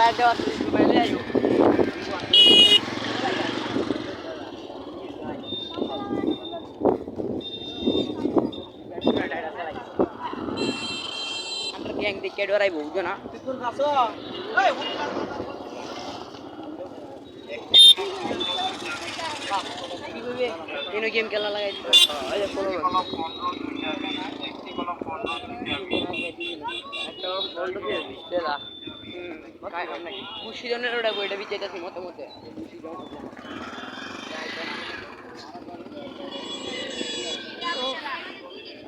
yang tiket 2000 jo na ini game খেলা লাগাই দিও এই যে একটা বলতো দিয়ে দিতে দা কাই নাকি খুশি জনের ওটা বইটা বিচাইতাছি মতে মতে খুশি জন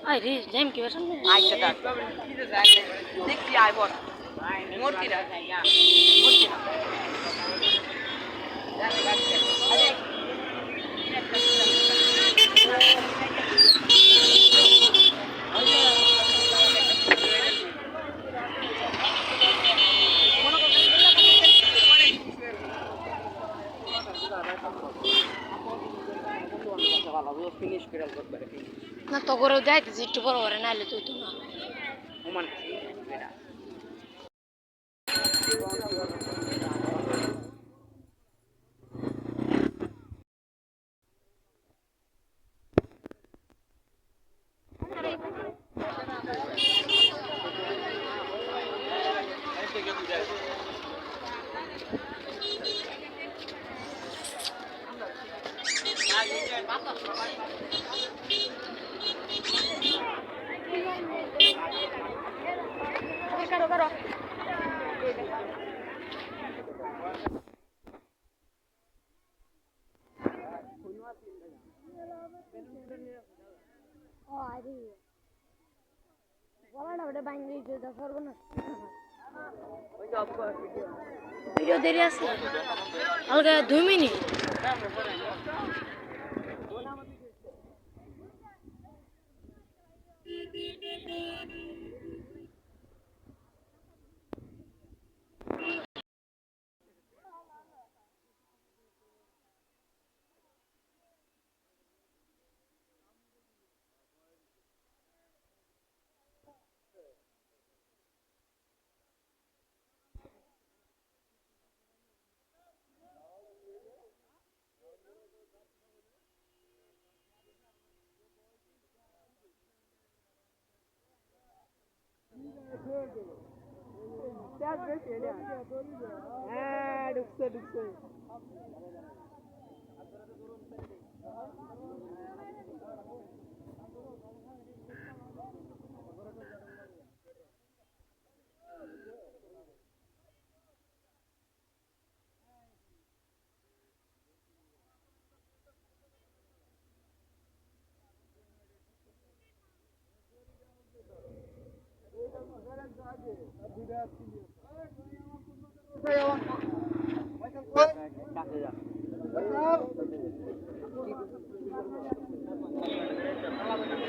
আই রে জ্যাম কি বসন আইটা দা কি যে যায় দেখি আই বল মূর্তি রা মূর্তি না জানে গাছে আরে ফিনিশ করে করবে না তো করে যাইতেছি একটু বড় করে নাইলে তুই তো না ওমান বেটা Caro, caro. Oh, I do. What about the banging to the Sorgonas? Video there is. I'll get 2 minutes.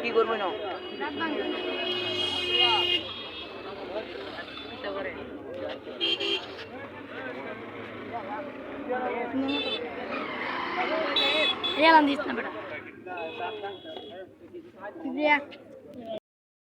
কি করব না Real andis na beta.